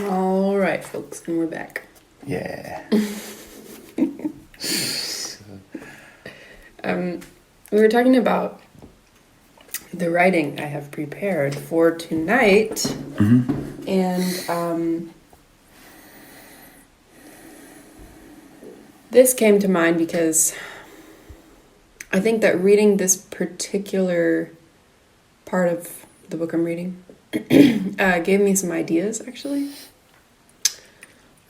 All right, folks, and we're back. Yeah. We were talking about the writing I have prepared for tonight, Mm-hmm. and this came to mind because I think that reading this particular part of the book I'm reading gave me some ideas, actually,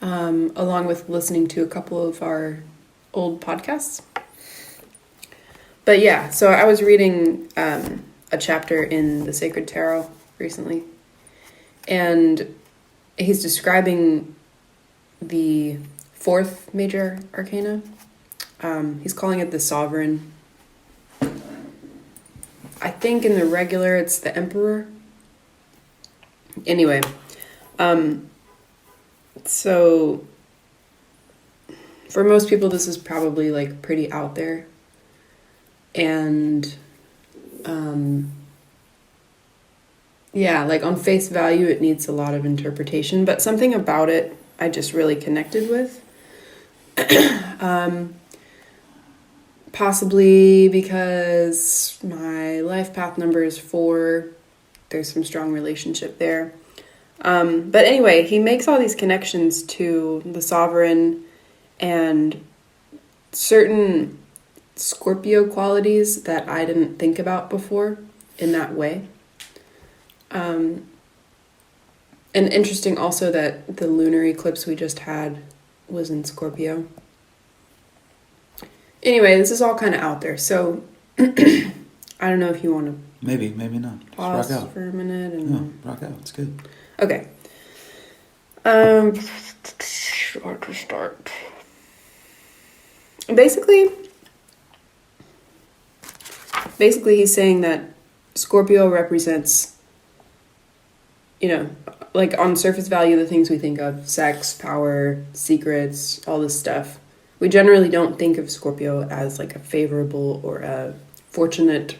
along with listening to a couple of our old podcasts. But yeah, so I was reading a chapter in the Sacred Tarot recently, and he's describing the fourth major arcana. He's calling it the Sovereign. I think in the regular it's the Emperor. Anyway, so for most people this is probably like pretty out there. And yeah, like on face value it needs a lot of interpretation, but something about it I just really connected with. Possibly because my life path number is 4. There's some strong relationship there. But anyway, he makes all these connections to the Sovereign and certain Scorpio qualities that I didn't think about before in that way. And interesting also that the lunar eclipse we just had was in Scorpio. Anyway, this is all kind of out there, so I don't know if you want to Maybe not. pause Just rock out. for a minute and No, rock out. It's good. okay. Where to start? Basically he's saying that Scorpio represents, like on surface value, the things we think of: sex, power, secrets, all this stuff. We generally don't think of Scorpio as like a favorable or a fortunate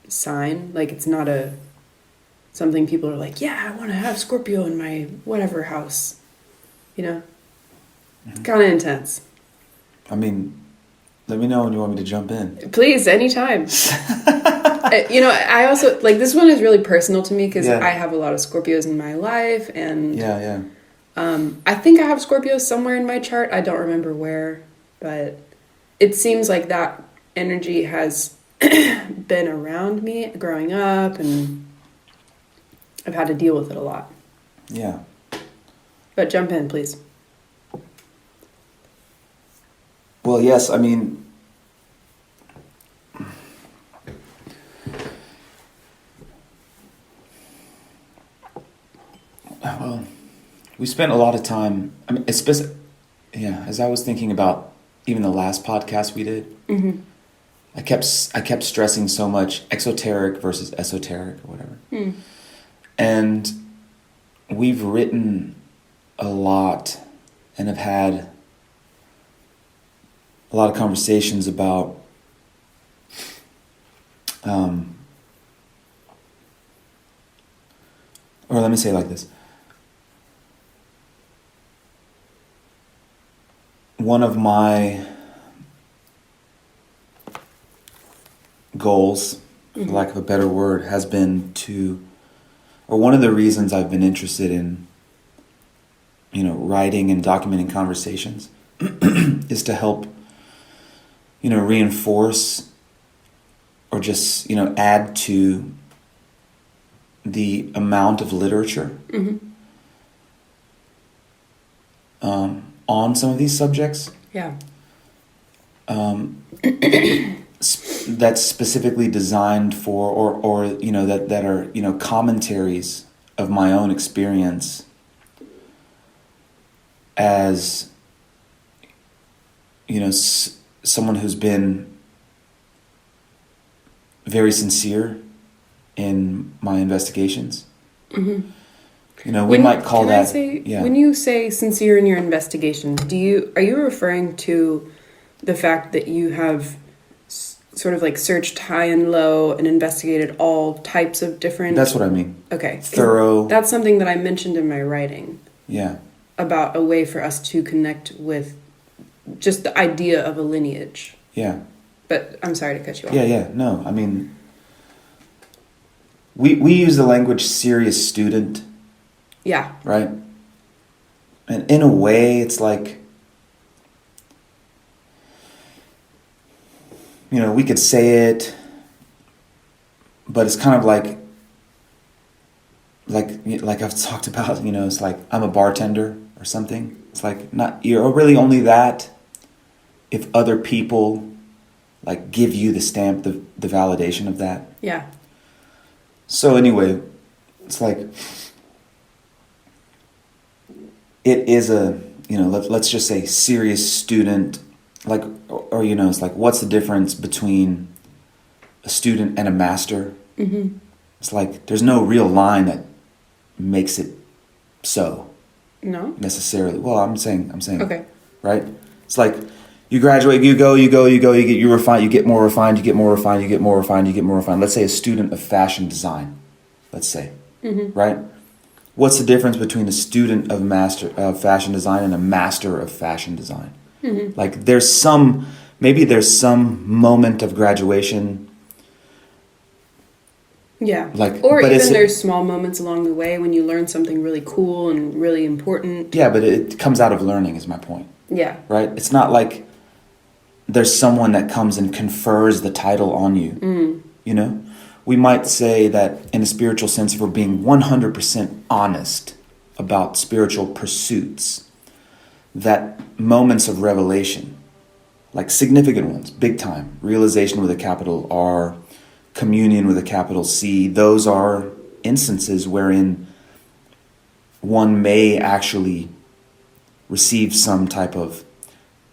sign. Like it's not something people are like, yeah, I want to have Scorpio in my whatever house. It's kind of intense. I mean, let me know when you want me to jump in. Please, anytime. I also, like, this one is really personal to me because I have a lot of Scorpios in my life, and Yeah. I think I have Scorpios somewhere in my chart. I don't remember where, but it seems like that energy has been around me growing up, and I've had to deal with it a lot. Yeah. But jump in, please. Well, yes, I mean, well, we spent a lot of time, I mean, as I was thinking about even the last podcast we did, Mm-hmm. I kept stressing so much exoteric versus esoteric or whatever. Mm. And we've written a lot and have had a lot of conversations about or let me say it like this. One of my goals, for lack of a better word, has been or one of the reasons I've been interested in, writing and documenting conversations is to help, reinforce or just, add to the amount of literature on some of these subjects. Yeah. That's specifically designed for, or that are, commentaries of my own experience as, someone who's been very sincere in my investigations. Mm-hmm. We might call that. When you say sincere in your investigation, are you referring to the fact that you have sort of like searched high and low and investigated all types of different... That's what I mean. Okay. Thorough. That's something that I mentioned in my writing. Yeah. About a way for us to connect with just the idea of a lineage. Yeah. But I'm sorry to cut you off. Yeah. No, I mean, we use the language serious student. Yeah. Right? And in a way, it's like, we could say it, but it's kind of like I've talked about, it's like I'm a bartender or something. It's like you're really only that if other people like give you the stamp, the validation of that. Yeah. So anyway, it's like it is let's just say serious student, like, or it's like, what's the difference between a student and a master? Mm-hmm. It's like there's no real line that makes it so. No. Necessarily. Well, I'm saying. Okay. Right? It's like you graduate, you refine, you get more refined, you get more refined, you get more refined, you get more refined. Let's say a student of fashion design. Let's say. Mm-hmm. Right? What's the difference between a student of fashion design and a master of fashion design? Mm-hmm. Like maybe there's some moment of graduation. Yeah. Like, or even there's small moments along the way when you learn something really cool and really important. Yeah, but it comes out of learning is my point. Yeah. Right? It's not like there's someone that comes and confers the title on you. Mm. We might say that in a spiritual sense, if we're being 100% honest about spiritual pursuits, that moments of revelation, like significant ones, big time, realization with a capital R, communion with a capital C, those are instances wherein one may actually receive some type of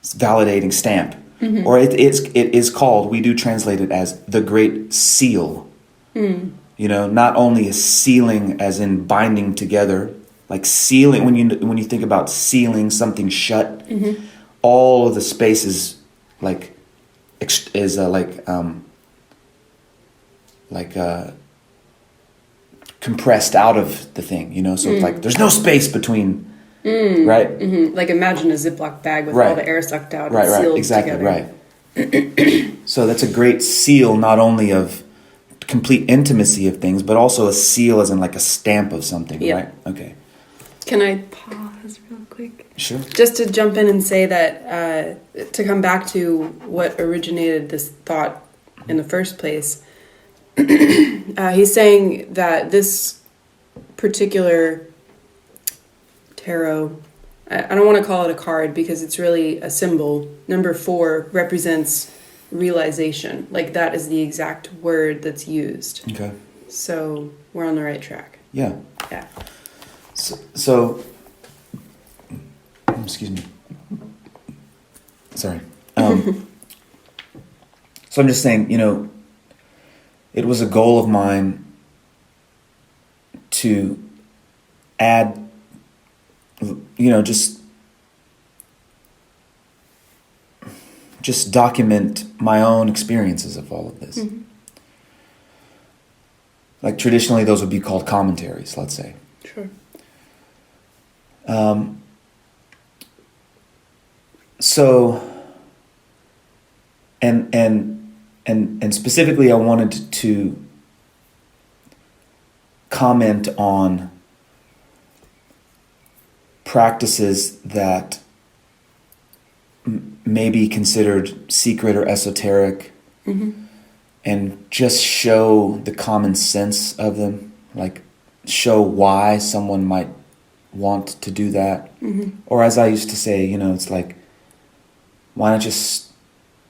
validating stamp. Mm-hmm. Or it is called, we do translate it as the Great Seal. Mm. Not only a sealing as in binding together, like sealing, when you think about sealing something shut, mm-hmm. all of the space is compressed out of the thing, so it's like there's no space between, right? Mm-hmm. Like imagine a Ziploc bag with all the air sucked out and sealed exactly, together. Right. So that's a great seal, not only of complete intimacy of things, but also a seal as in like a stamp of something, right? Okay. Can I pause real quick? Sure. Just to jump in and say that, to come back to what originated this thought in the first place, he's saying that this particular tarot, I don't want to call it a card because it's really a symbol. Number 4 represents realization. Like that is the exact word that's used. Okay. So we're on the right track. Yeah. Yeah. So excuse me. Sorry. So I'm just saying, it was a goal of mine to add, just document my own experiences of all of this. Mm-hmm. Like traditionally, those would be called commentaries, let's say. Sure. So, and specifically, I wanted to comment on practices that may be considered secret or esoteric, mm-hmm. and just show the common sense of them, like show why someone might want to do that. Mm-hmm. Or as I used to say, it's like, why not just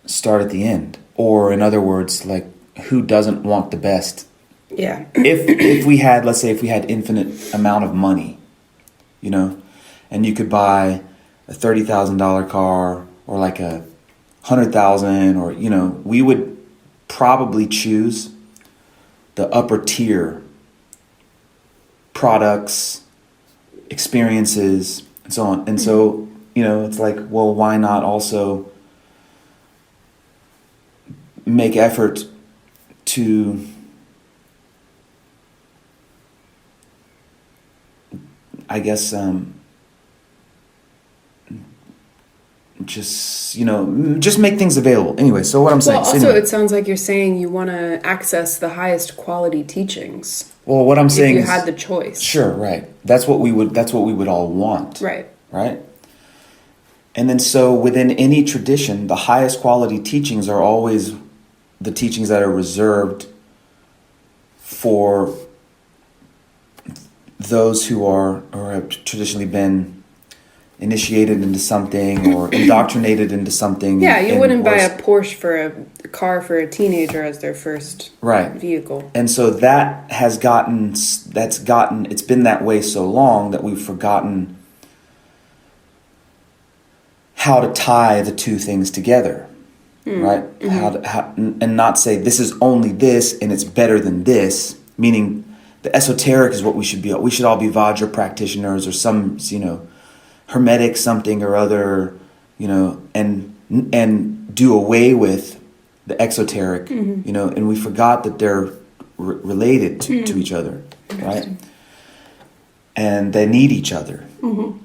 start at the end? Or in other words, like, who doesn't want the best? Yeah. if we had, let's say, if we had infinite amount of money, and you could buy a $30,000 car or like a $100,000, or we would probably choose the upper tier products, experiences, and so on. And so, it's like, well, why not also make effort to I guess just make things available. Anyway, so what I'm saying. Well, also, anyway, it sounds like you're saying you want to access the highest quality teachings. well, what I'm saying if you is, had the choice. Sure, right. That's what we would all want. Right. Right? And then so within any tradition, the highest quality teachings are always the teachings that are reserved for those who are or have traditionally been initiated into something or indoctrinated into something. Yeah, you wouldn't buy a Porsche for a car for a teenager as their first vehicle. And so it's been that way so long that we've forgotten how to tie the two things together. Right? Mm-hmm. And not say this is only this and it's better than this, meaning the esoteric is what we should be. We should all be Vajra practitioners or some, hermetic something or other, and do away with the exoteric, and we forgot that they're related to each other, right? And they need each other. Mm-hmm.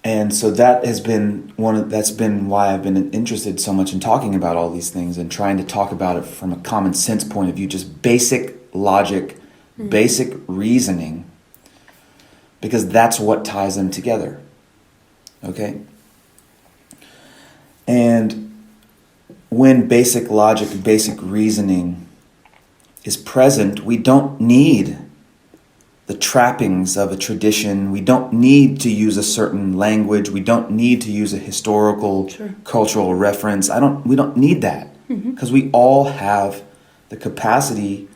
And so that's been why I've been interested so much in talking about all these things and trying to talk about it from a common sense point of view, just basic logic, basic reasoning, because that's what ties them together. Okay? And when basic logic, basic reasoning is present, we don't need the trappings of a tradition. We don't need to use a certain language. We don't need to use a historical, cultural reference. We don't need that, because we all have the capacity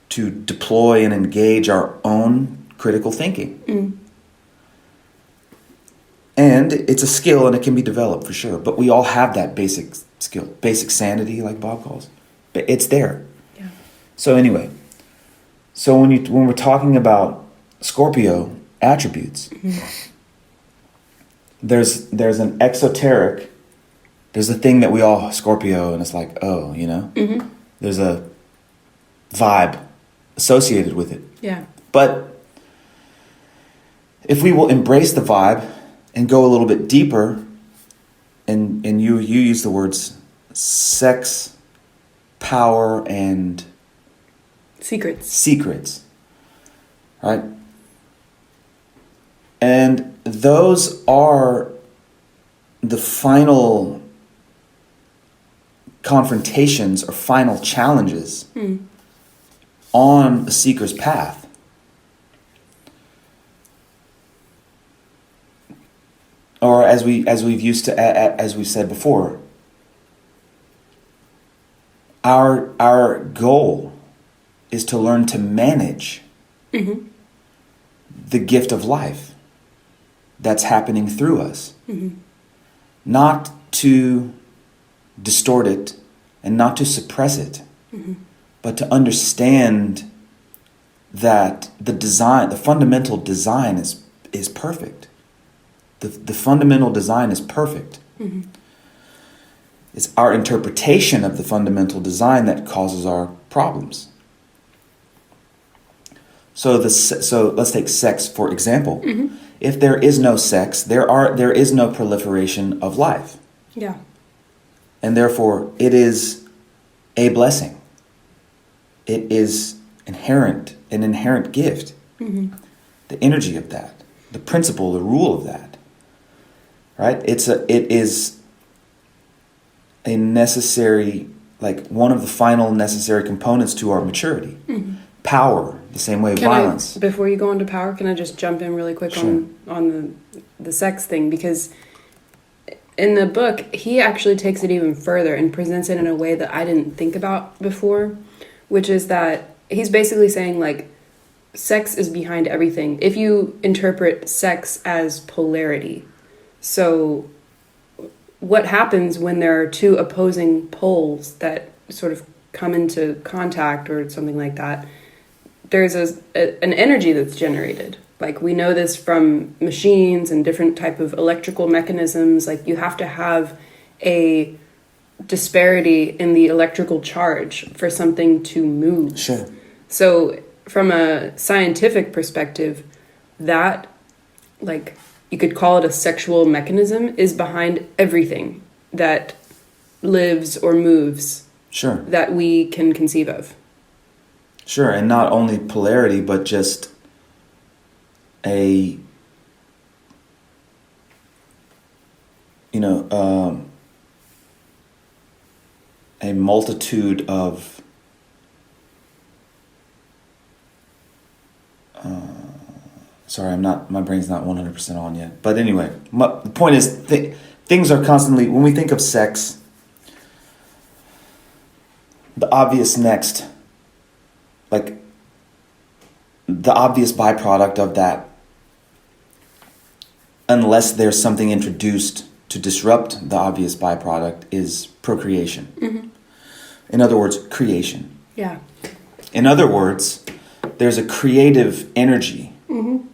to deploy and engage our own critical thinking. And it's a skill and it can be developed for sure. But we all have that basic skill, basic sanity, like Bob calls. But it's there. Yeah. So anyway, when we're talking about Scorpio attributes, there's an exoteric, there's a thing that we all Scorpio, and it's like, there's a vibe associated with it. Yeah. But if we will embrace the vibe and go a little bit deeper, and you use the words sex, power, and secrets, right? And those are the final confrontations or final challenges on a seeker's path. Or as we've said before, our goal is to learn to manage the gift of life that's happening through us. Not to distort it and not to suppress it, but to understand that the fundamental design is perfect. The fundamental design is perfect. It's our interpretation of the fundamental design that causes our problems. So let's take sex for example. If there is no sex, there is no proliferation of life. Yeah. And therefore, it is a blessing. It is an inherent gift. The energy of that, the principle, the rule of that. Right? It is a necessary, like one of the final necessary components to our maturity. Power, the same way violence. Before you go into power, can I just jump in really quick on the sex thing? Because in the book, he actually takes it even further and presents it in a way that I didn't think about before, which is that he's basically saying, like, sex is behind everything. If you interpret sex as polarity, so what happens when there are two opposing poles that sort of come into contact or something like that? There's an energy that's generated. Like, we know this from machines and different type of electrical mechanisms. Like, you have to have a disparity in the electrical charge for something to move. Sure. So from a scientific perspective, that, like, you could call it a sexual mechanism, is behind everything that lives or moves. Sure. That we can conceive of. Sure, and not only polarity, but just a, a multitude of sorry, my brain's not 100% on yet. But anyway, the point is, things are constantly, when we think of sex, the obvious next, like, the obvious byproduct of that, unless there's something introduced to disrupt the obvious byproduct, is procreation. Mm-hmm. In other words, creation. Yeah. In other words, there's a creative energy mm-hmm.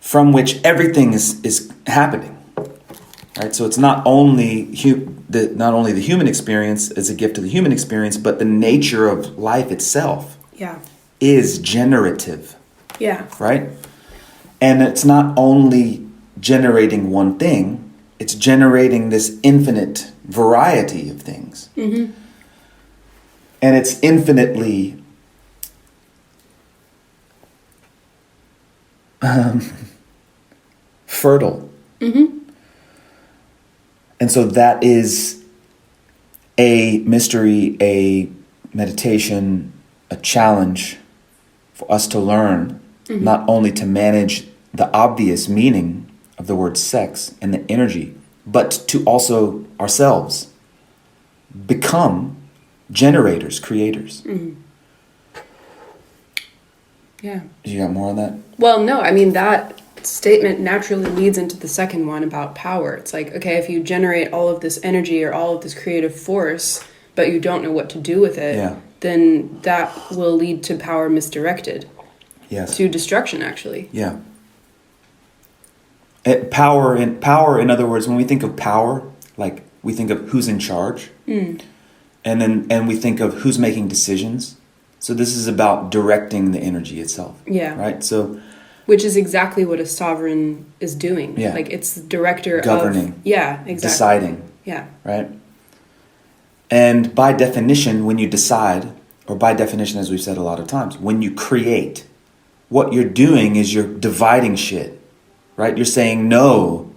from which everything is happening. Right? So it's not only the human experience is a gift to the human experience, but the nature of life itself is generative. Yeah. Right? And it's not only generating one thing, it's generating this infinite variety of things. Mm-hmm. And it's infinitely fertile. Mm-hmm. And so that is a mystery, a meditation, a challenge for us to learn, mm-hmm. not only to manage the obvious meaning of the word sex and the energy, but to also ourselves become generators, creators. Mm-hmm. Yeah. You got more on that? Well, no, I mean, that statement naturally leads into the second one about power. It's like, okay, if you generate all of this energy or all of this creative force, but you don't know what to do with it, then that will lead to power misdirected. Yes. To destruction, actually. Yeah. Power, in other words, when we think of power, like, we think of who's in charge. Mm. And we think of who's making decisions. So this is about directing the energy itself. Yeah. Right? So, which is exactly what a sovereign is doing. Yeah. Like, it's the director governing. Yeah, exactly. Deciding. Yeah. Right? And by definition, when you decide, or by definition, as we've said a lot of times, when you create, what you're doing is you're dividing shit. Right? You're saying no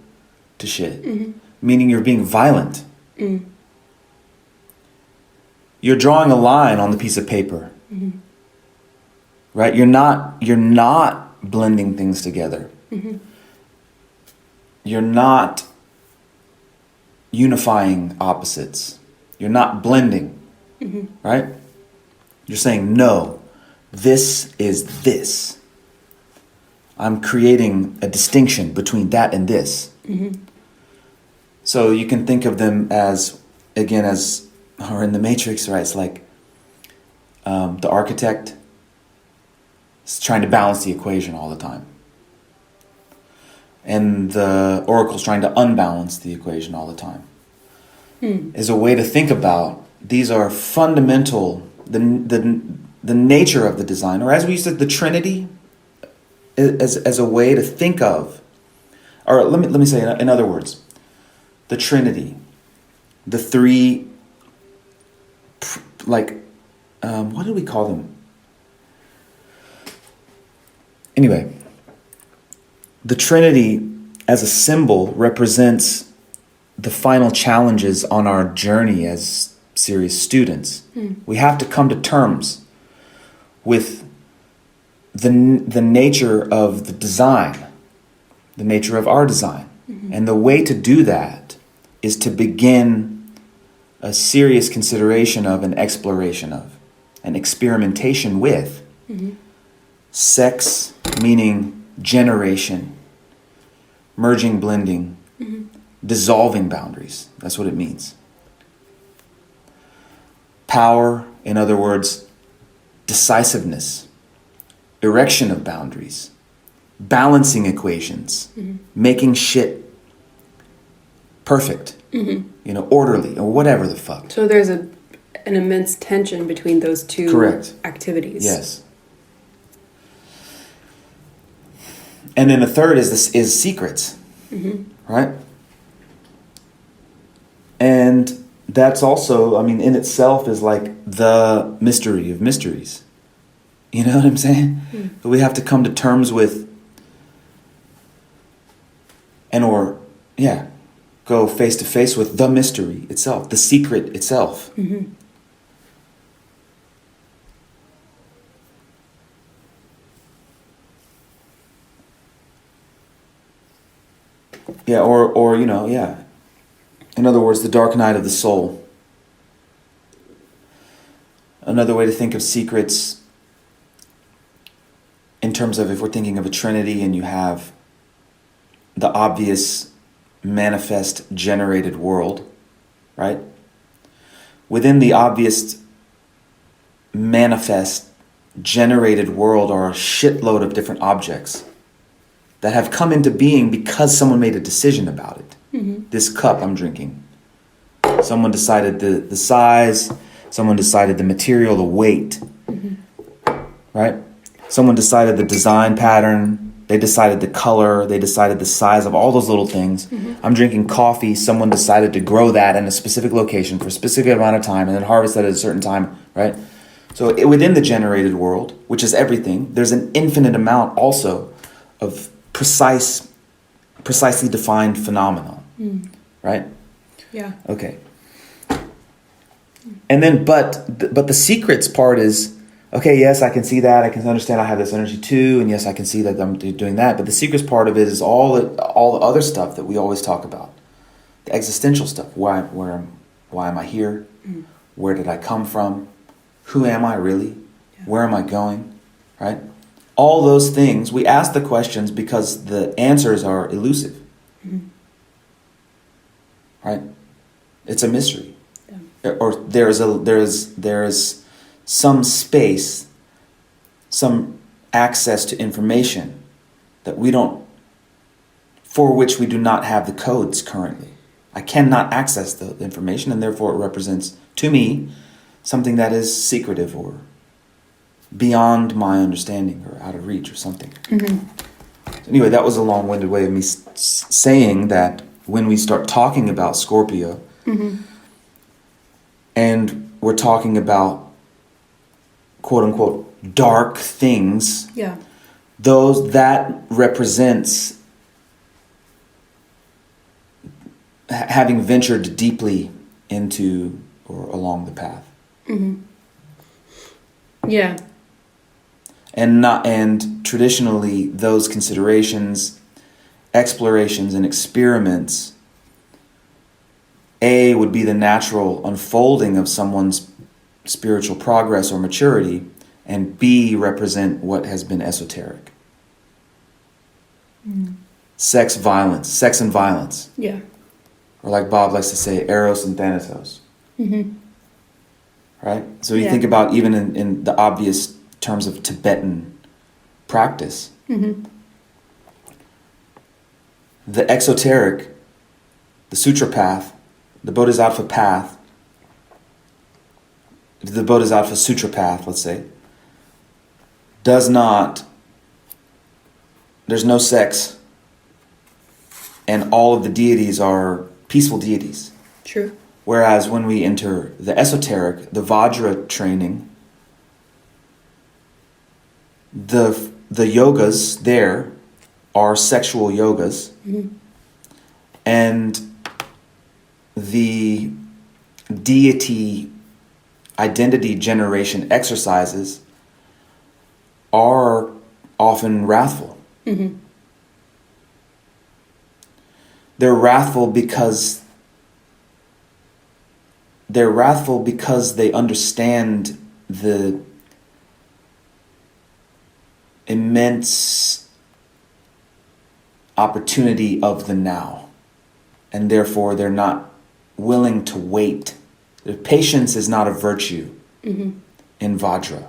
to shit. Mm-hmm. Meaning you're being violent. Mm. You're drawing a line on the piece of paper. Mm-hmm. Right? You're not blending things together. Mm-hmm. You're not unifying opposites. You're not blending. Mm-hmm. Right? You're saying, no, this is this. I'm creating a distinction between that and this. Mm-hmm. So you can think of them as, again, or in the Matrix, right? It's like the architect is trying to balance the equation all the time. And the oracle's trying to unbalance the equation all the time. Is a way to think about, these are fundamental, the nature of the design, or as we used to, the Trinity, as a way to think of, or let me say in other words, the Trinity, the three, what do we call them? Anyway, the Trinity as a symbol represents the final challenges on our journey as serious students. We have to come to terms with the nature of the design, the nature of our design. Mm-hmm. And the way to do that is to begin a serious consideration of, an exploration of, an experimentation with sex, meaning generation, merging, blending, dissolving boundaries. That's what it means. Power, in other words, decisiveness, erection of boundaries, balancing equations, making shit perfect, orderly, or whatever the fuck. So there's an immense tension between those two Correct. activities. Yes. And then the third is secrets, right? And that's also, in itself is like the mystery of mysteries. You know what I'm saying? But we have to come to terms with go face to face with the mystery itself, the secret itself. Yeah, or in other words, the dark night of the soul. Another way to think of secrets in terms of if we're thinking of a trinity and you have the obvious manifest generated world, right? Within the obvious manifest generated world are a shitload of different objects that have come into being because someone made a decision about it. This cup I'm drinking. Someone decided the size, someone decided the material, the weight, right? Someone decided the design pattern, they decided the color, they decided the size of all those little things. I'm drinking coffee, someone decided to grow that in a specific location for a specific amount of time and then harvest that at a certain time, right? So within the generated world, which is everything, there's an infinite amount also of precisely defined phenomenon, right? Yeah. Okay. And then, but the secrets part is, okay, yes, I can see that. I can understand I have this energy too. And yes, I can see that I'm doing that. But the secrets part of it is all the other stuff that we always talk about. The existential stuff. Why am I here? Where did I come from? Who am I really? Yeah. Where am I going? Right? All those things, we ask the questions because the answers are elusive. Right? It's a mystery. Yeah. Or there is some space, some access to information for which we do not have the codes currently. I cannot access the information, and therefore it represents, to me, something that is secretive or beyond my understanding or out of reach or something. Anyway, that was a long-winded way of me saying that when we start talking about Scorpio, and we're talking about quote-unquote dark things, that represents having ventured deeply into or along the path. Yeah. And traditionally those considerations, explorations and experiments, A, would be the natural unfolding of someone's spiritual progress or maturity, and B, represent what has been esoteric. Sex and violence. Yeah. Or like Bob likes to say, Eros and Thanatos. Right? So you think about even in the obvious terms of Tibetan practice. The exoteric, the sutra path, the Bodhisattva path, the Bodhisattva sutra path, let's say, there's no sex, and all of the deities are peaceful deities. True. Whereas when we enter the esoteric, the Vajra training, the yogas there are sexual yogas, and the deity identity generation exercises are often wrathful. They're wrathful because they understand the immense opportunity of the now, and therefore they're not willing to wait. Their patience is not a virtue in Vajra.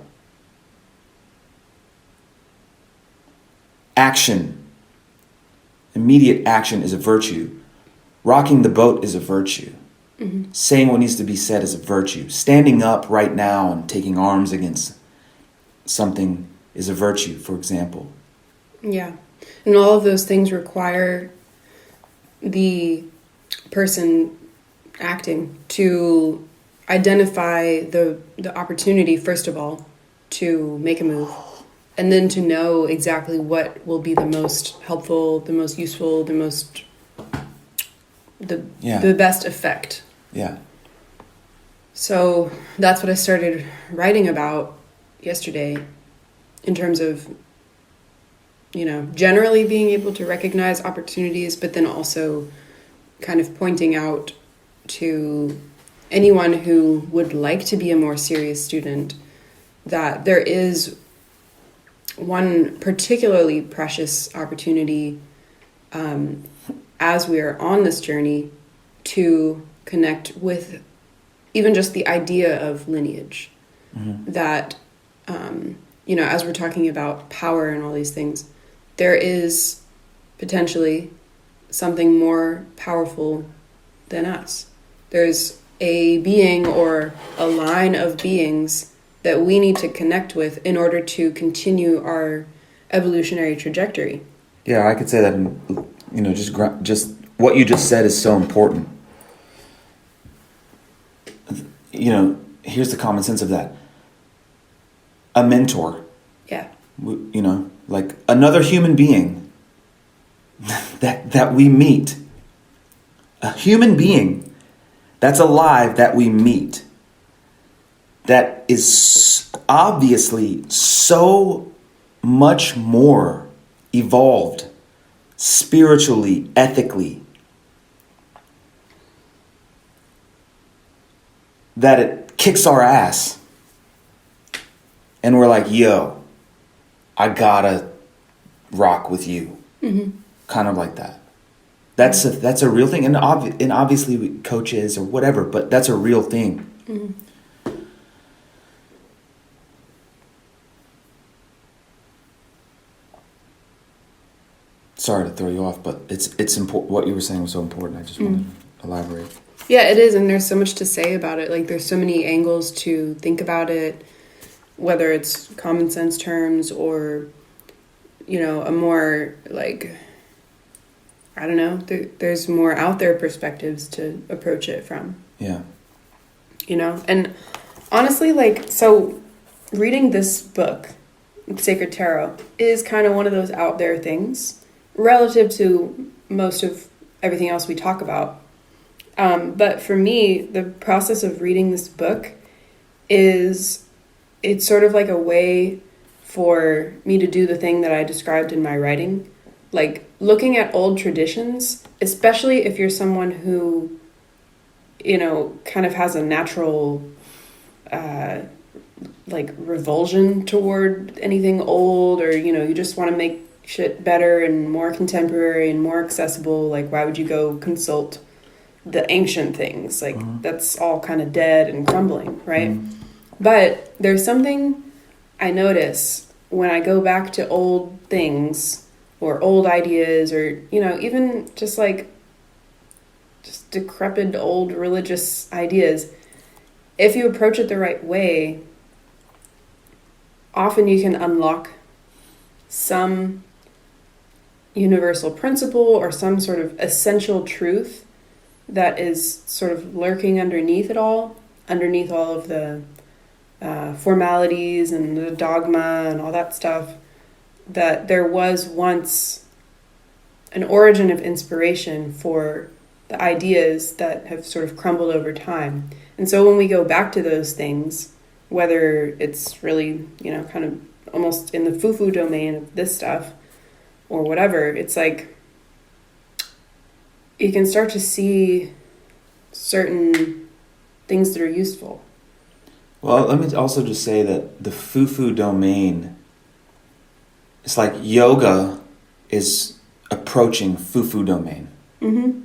Immediate action is a virtue, Rocking the boat is a virtue. Mm-hmm. Saying what needs to be said is a virtue. Standing up right now and taking arms against something is a virtue, for example. Yeah. And all of those things require the person acting to identify the opportunity, first of all, to make a move, and then to know exactly what will be the most helpful, the most useful, the best effect. Yeah. So that's what I started writing about yesterday, in terms of, generally being able to recognize opportunities, but then also kind of pointing out to anyone who would like to be a more serious student that there is one particularly precious opportunity as we are on this journey to connect with even just the idea of lineage. Mm-hmm. That, as we're talking about power and all these things, there is potentially something more powerful than us. There's a being or a line of beings that we need to connect with in order to continue our evolutionary trajectory. Yeah, I could say that, just what you just said is so important. Here's the common sense of that. A mentor. Yeah. Like another human being that we meet. A human being that's alive that we meet. That is obviously so much more evolved spiritually, ethically, that it kicks our ass. And we're like, yo, I gotta rock with you. Mm-hmm. Kind of like that. That's a real thing. And obviously we coaches or whatever, but that's a real thing. Mm-hmm. Sorry to throw you off, but it's important. What you were saying was so important. I just wanted to elaborate. Yeah, it is, and there's so much to say about it. Like, there's so many angles to think about it, whether it's common sense terms or, a more, like, I don't know, there's more out there perspectives to approach it from. Yeah. And honestly, so reading this book, Sacred Tarot, is kind of one of those out there things relative to most of everything else we talk about. But for me, the process of reading this book it's sort of like a way for me to do the thing that I described in my writing. Like, looking at old traditions, especially if you're someone who, kind of has a natural, revulsion toward anything old, or, you just want to make shit better and more contemporary and more accessible. Like, why would you go consult the ancient things? Like, that's all kind of dead and crumbling, right? But there's something I notice when I go back to old things or old ideas, or, even just decrepit old religious ideas. If you approach it the right way, often you can unlock some universal principle or some sort of essential truth that is sort of lurking underneath all of the formalities and the dogma and all that stuff, that there was once an origin of inspiration for the ideas that have sort of crumbled over time. And so when we go back to those things, whether it's really, kind of almost in the foo-foo domain of this stuff or whatever, it's like you can start to see certain things that are useful. Well, let me also just say that the foo-foo domain, it's like yoga is approaching foo-foo domain. Mm-hmm.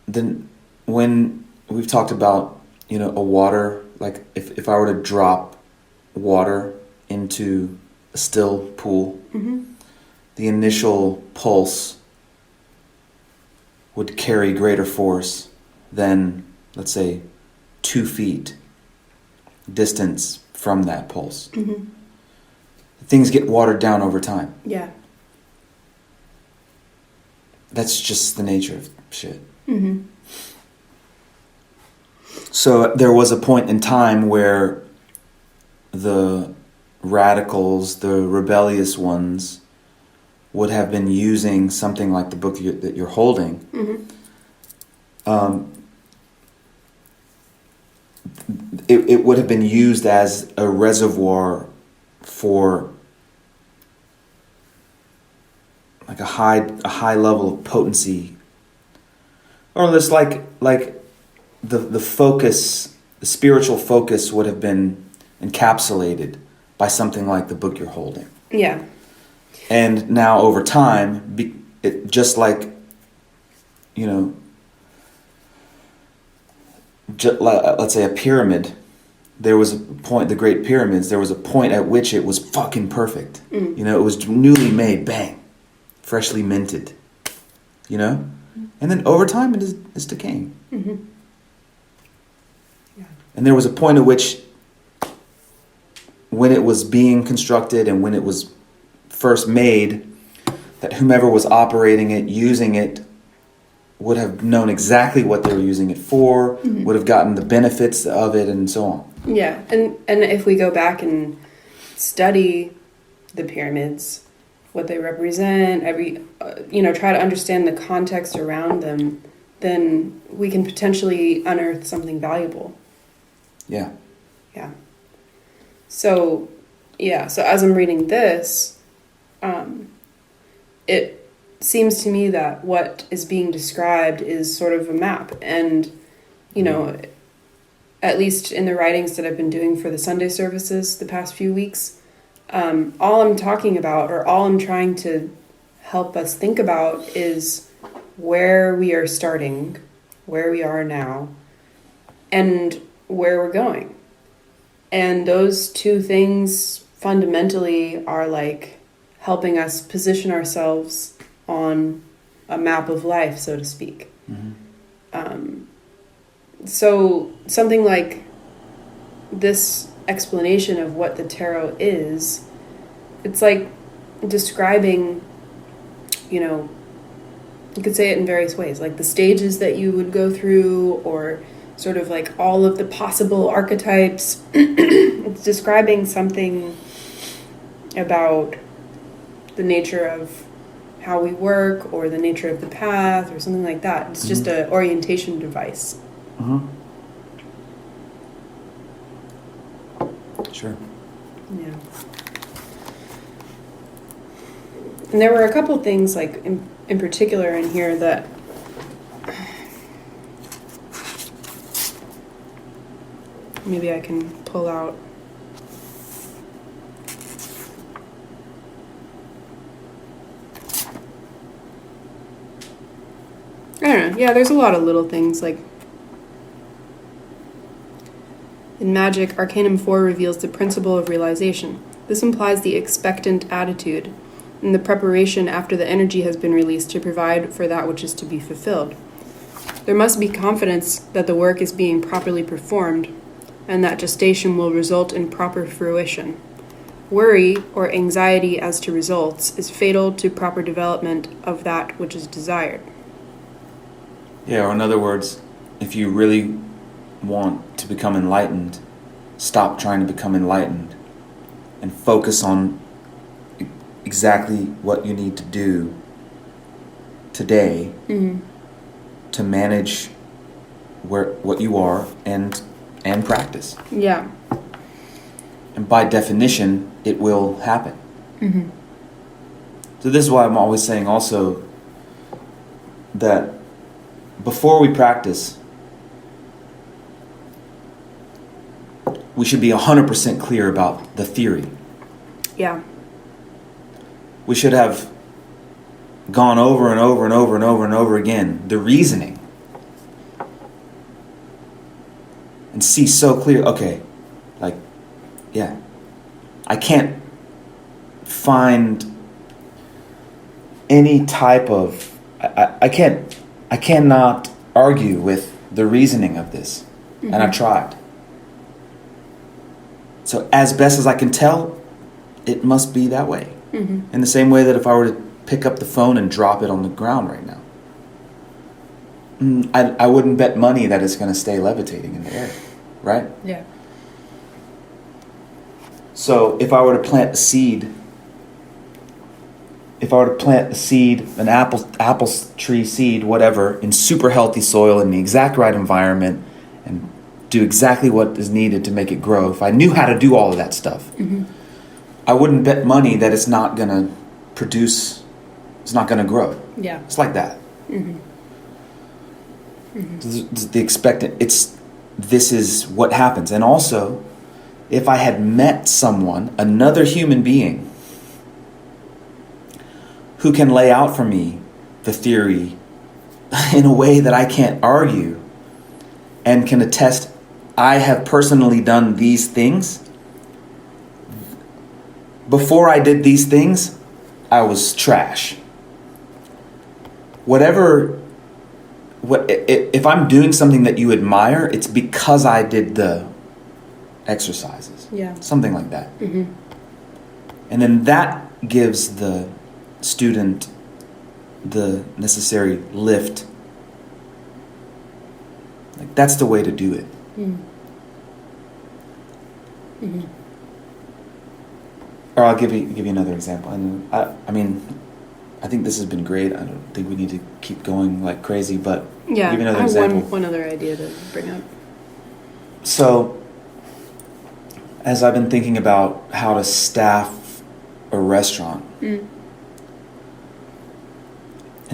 Then when we've talked about, a water, like if I were to drop water into a still pool, the initial pulse would carry greater force than, let's say, 2 feet distance from that pulse. Mm-hmm. Things get watered down over time. Yeah. That's just the nature of shit. Mm-hmm. So there was a point in time where the radicals, the rebellious ones, would have been using something like the book that you're holding. Mm-hmm. It would have been used as a reservoir for like a high level of potency, or just like the focus, the spiritual focus would have been encapsulated by something like the book you're holding. Yeah. And now over time, just like, you know, let's say a pyramid, there was a point, the Great Pyramids, there was a point at which it was fucking perfect. Mm. You know, it was newly made, bang, freshly minted, you know? And then over time it is decaying. Mm-hmm. Yeah. And there was a point at which, when it was being constructed and when it was first made, that whomever was operating it, using it, would have known exactly what they were using it for, mm-hmm. would have gotten the benefits of it, and so on. Yeah, and if we go back and study the pyramids, what they represent, try to understand the context around them, then we can potentially unearth something valuable. Yeah. Yeah. So as I'm reading this, it seems to me that what is being described is sort of a map. And, at least in the writings that I've been doing for the Sunday services the past few weeks, all I'm talking about, or all I'm trying to help us think about, is where we are starting, where we are now, and where we're going. And those two things fundamentally are like helping us position ourselves on a map of life, so to speak. Mm-hmm. So something like this explanation of what the tarot is, it's like describing, you could say it in various ways, like the stages that you would go through, or sort of like all of the possible archetypes. It's describing something about the nature of how we work, or the nature of the path, or something like that. It's just an orientation device. Mm-hmm. Sure. Yeah. And there were a couple things, like in particular in here, that maybe I can pull out. I don't know. Yeah, there's a lot of little things, like in magic, Arcanum 4 reveals the principle of realization. This implies the expectant attitude and the preparation after the energy has been released to provide for that which is to be fulfilled. There must be confidence that the work is being properly performed and that gestation will result in proper fruition. Worry or anxiety as to results is fatal to proper development of that which is desired. Yeah, or in other words, if you really want to become enlightened, stop trying to become enlightened and focus on exactly what you need to do today to manage what you are and practice. Yeah. And by definition, it will happen. Mm-hmm. So this is why I'm always saying also that before we practice, we should be 100% clear about the theory. Yeah. We should have gone over and over and over and over and over again the reasoning and see so clear, okay, like, yeah, I can't find any type of, I cannot argue with the reasoning of this. Mm-hmm. And I tried. So as best as I can tell, it must be that way. Mm-hmm. In the same way that if I were to pick up the phone and drop it on the ground right now, I wouldn't bet money that it's going to stay levitating in the air, right? Yeah. So if I were to plant a seed, an apple tree seed, whatever, in super healthy soil in the exact right environment, and do exactly what is needed to make it grow, if I knew how to do all of that stuff, mm-hmm. I wouldn't bet money that it's not going to produce, it's not going to grow. Yeah. It's like that. Mm-hmm. Mm-hmm. This is what happens. And also, if I had met someone, another human being, who can lay out for me the theory in a way that I can't argue and can attest, I have personally done these things. Before I did these things, I was trash. If I'm doing something that you admire, it's because I did the exercises. Yeah. Something like that. Mm-hmm. And then that gives the student the necessary lift. Like, that's the way to do it. Mm. Mm-hmm. Or I'll give you another example. And I mean, I think this has been great. I don't think we need to keep going like crazy, but yeah, give you another I have example. one other idea to bring up. So, as I've been thinking about how to staff a restaurant and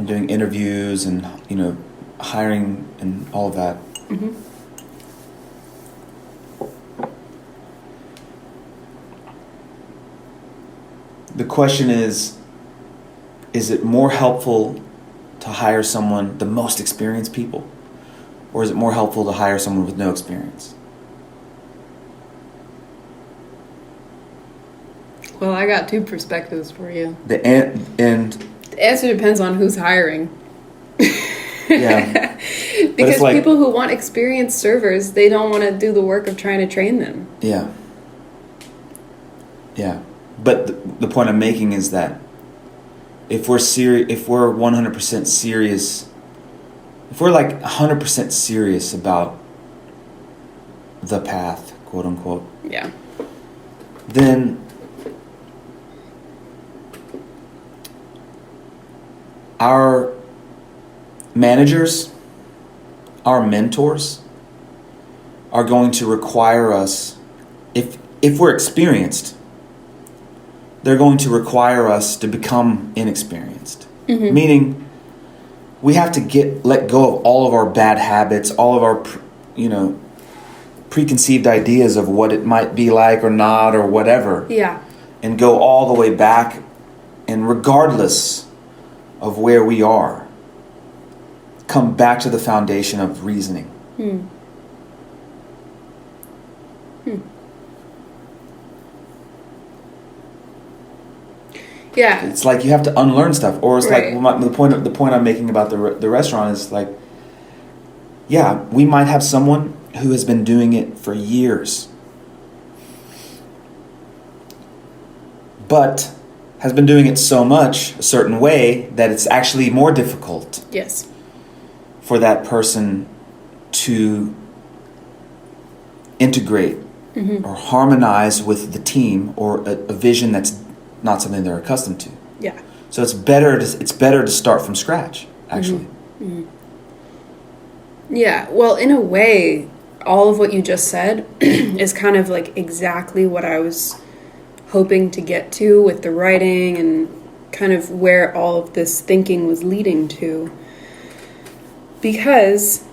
doing interviews and, hiring and all of that, mm-hmm. The question is it more helpful to hire someone, the most experienced people, or is it more helpful to hire someone with no experience? Well, I got two perspectives for you. The answer depends on who's hiring. Yeah. Because people who want experienced servers, they don't want to do the work of trying to train them. Yeah. Yeah. But the point I'm making is that if we're 100% serious, if we're like 100% serious about the path, quote unquote, yeah, then our managers, our mentors, are going to require us, if we're experienced, they're going to require us to become inexperienced. Mm-hmm. Meaning, we have to let go of all of our bad habits, all of our, preconceived ideas of what it might be like or not or whatever. Yeah. And go all the way back, and regardless of where we are, come back to the foundation of reasoning. Yeah, it's like you have to unlearn stuff, or it's right. Like the point I'm making about the restaurant is like, yeah, we might have someone who has been doing it for years, but has been doing it so much a certain way that it's actually more difficult. Yes. For that person to integrate or harmonize with the team or a vision that's not something they're accustomed to. Yeah. So it's better to start from scratch, actually. Mm-hmm. Mm-hmm. Yeah. Well, in a way, all of what you just said is kind of like exactly what I was hoping to get to with the writing and kind of where all of this thinking was leading to. Because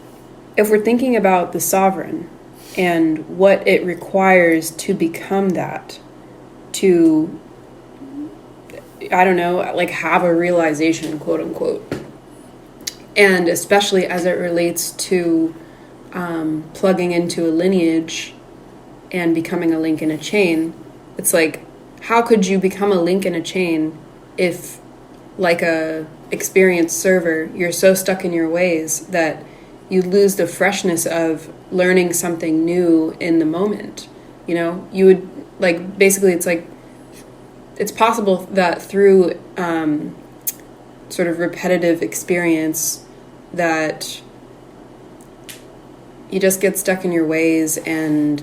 if we're thinking about the sovereign and what it requires to become that, to, I don't know, like have a realization, quote unquote. And especially as it relates to plugging into a lineage and becoming a link in a chain, it's like, how could you become a link in a chain if like a experienced server, you're so stuck in your ways that you lose the freshness of learning something new in the moment. You know, you would, like, basically it's like, it's possible that through sort of repetitive experience that you just get stuck in your ways and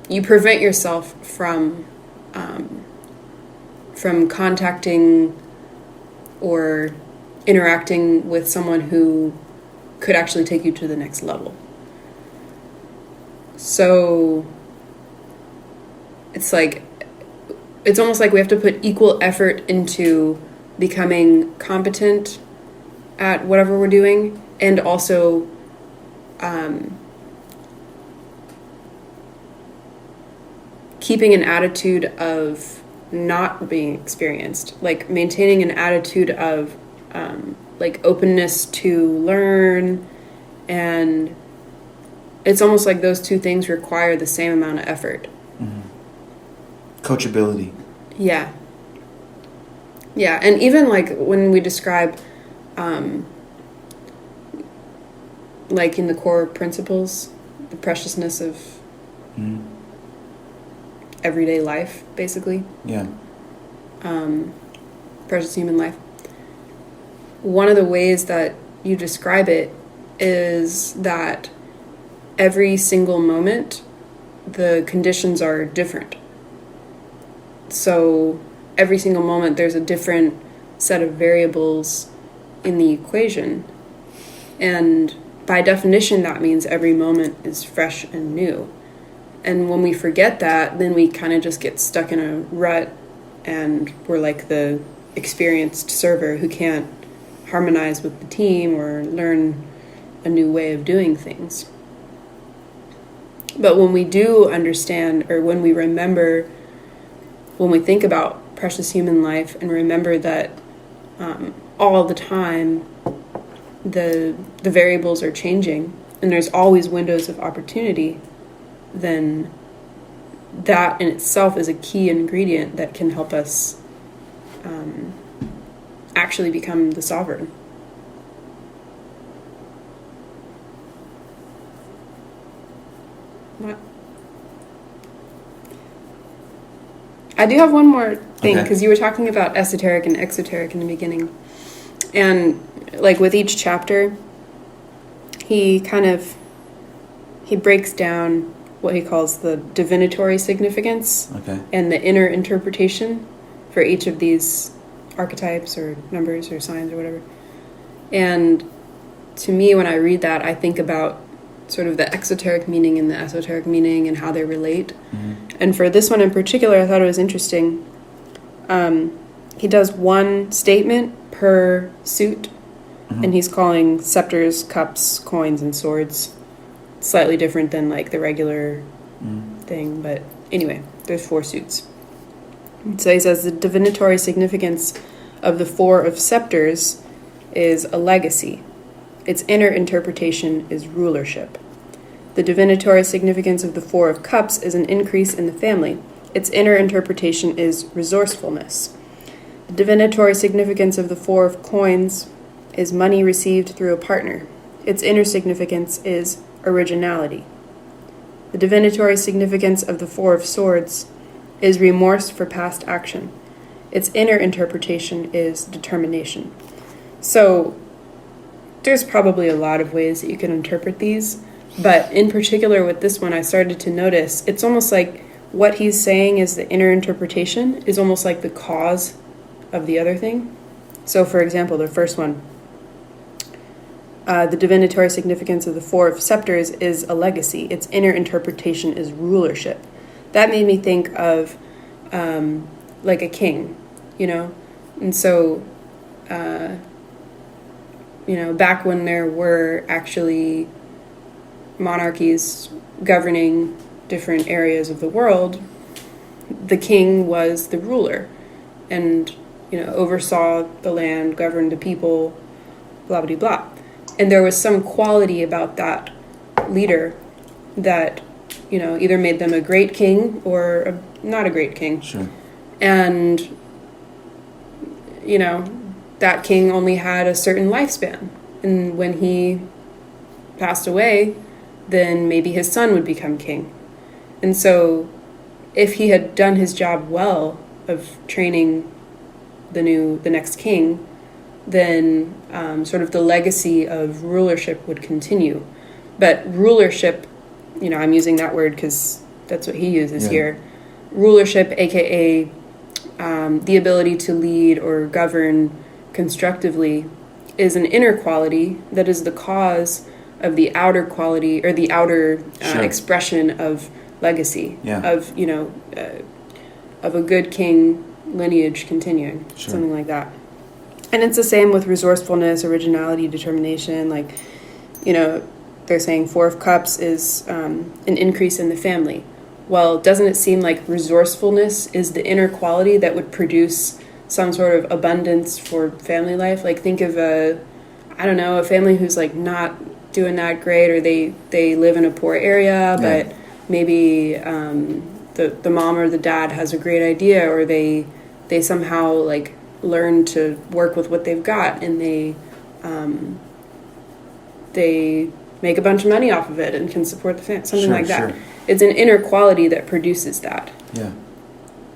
you prevent yourself from contacting or interacting with someone who could actually take you to the next level. So it's like, it's almost like we have to put equal effort into becoming competent at whatever we're doing, and also keeping an attitude of not being experienced, like maintaining an attitude of like openness to learn. And it's almost like those two things require the same amount of effort. Coachability. Yeah. And even like when we describe like in the core principles, the preciousness of everyday life, basically. Yeah. Precious human life. One of the ways that you describe it is that every single moment, the conditions are different. So every single moment, there's a different set of variables in the equation. And by definition, that means every moment is fresh and new. And when we forget that, then we kind of just get stuck in a rut, and we're like the experienced server who can't harmonize with the team or learn a new way of doing things. But when we do understand, or when we remember, when we think about precious human life and remember that all the time the variables are changing and there's always windows of opportunity, then that in itself is a key ingredient that can help us actually become the sovereign. What? I do have one more thing, because you were talking about esoteric and exoteric in the beginning. And like with each chapter, he breaks down what he calls the divinatory significance and the inner interpretation for each of these archetypes or numbers or signs or whatever. And to me, when I read that, I think about sort of the exoteric meaning and the esoteric meaning and how they relate. And for this one in particular, I thought it was interesting. He does one statement per suit, and he's calling scepters, cups, coins, and swords. Slightly different than like the regular thing, but anyway, there's 4 suits. So he says the divinatory significance of the 4 of scepters is a legacy. Its inner interpretation is rulership. The divinatory significance of the 4 of cups is an increase in the family. Its inner interpretation is resourcefulness. The divinatory significance of the 4 of coins is money received through a partner. Its inner significance is originality. The divinatory significance of the 4 of swords is remorse for past action. Its inner interpretation is determination. So there's probably a lot of ways that you can interpret these, but in particular with this one, I started to notice it's almost like what he's saying is the inner interpretation is almost like the cause of the other thing. So for example, the first one, the divinatory significance of the 4 of scepters is a legacy. Its inner interpretation is rulership. That made me think of like a king, you know? And so, back when there were actually monarchies governing different areas of the world, the king was the ruler and, oversaw the land, governed the people, blah, blah, blah. And there was some quality about that leader that, either made them a great king or not a great king. Sure. And you know, that king only had a certain lifespan. And when he passed away, then maybe his son would become king. And so if he had done his job well of training the next king, then sort of the legacy of rulership would continue. But rulership, you know, I'm using that word because that's what he uses here. Rulership, aka the ability to lead or govern constructively, is an inner quality that is the cause of the outer quality, or the outer expression of legacy, of, you know, of a good king lineage continuing, something like that. And it's the same with resourcefulness, originality, determination. Like, you know, they're saying 4 of Cups is an increase in the family. Well, doesn't it seem like resourcefulness is the inner quality that would produce some sort of abundance for family life? Like, think of a family who's like not doing that great, or they live in a poor area, but maybe the mom or the dad has a great idea, or they somehow like learn to work with what they've got, and they make a bunch of money off of it and can support the family, something like that. It's an inner quality that produces that. Yeah.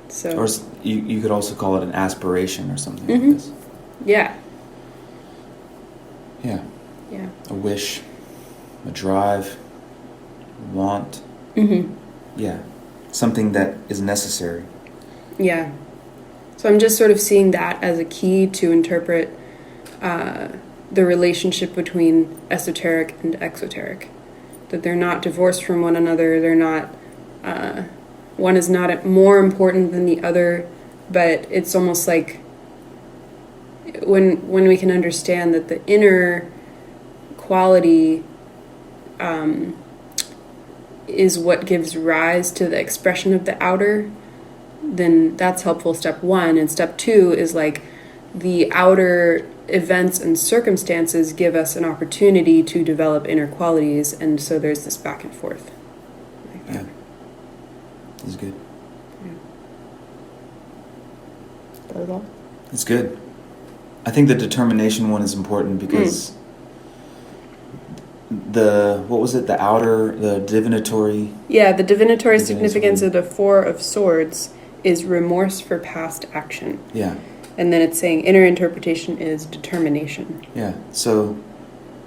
So, or you could also call it an aspiration or something like this. Yeah. Yeah. Yeah. A wish, a drive, want. Yeah. Something that is necessary. Yeah. So I'm just sort of seeing that as a key to interpret the relationship between esoteric and exoteric. That they're not divorced from one another. They're not, one is not more important than the other, but it's almost like when we can understand that the inner quality is what gives rise to the expression of the outer, then that's helpful, step 1. And step 2 is like the outer events and circumstances give us an opportunity to develop inner qualities, and so there's this back and forth. Like that. Yeah. That's good. Yeah. That was all? It's good. I think the determination one is important because the divinatory... Yeah, the divinatory significance of the 4 of Swords is remorse for past action. Yeah. And then it's saying inner interpretation is determination. Yeah, so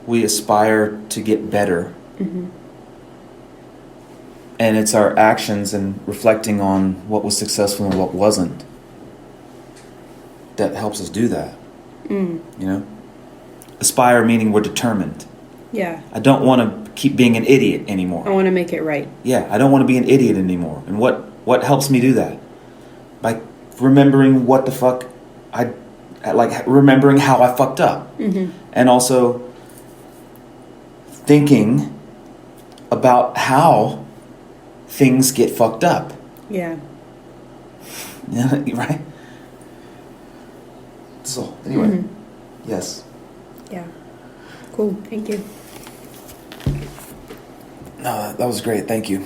we aspire to get better. And it's our actions and reflecting on what was successful and what wasn't that helps us do that. You know? Aspire meaning we're determined. Yeah. I don't want to keep being an idiot anymore. I want to make it right. Yeah, I don't want to be an idiot anymore. And what helps me do that? By remembering what the fuck remembering how I fucked up. And also thinking about how things get fucked up. Yeah. Yeah, right? So, anyway. Yes. Yeah. Cool. Thank you. No, that was great. Thank you.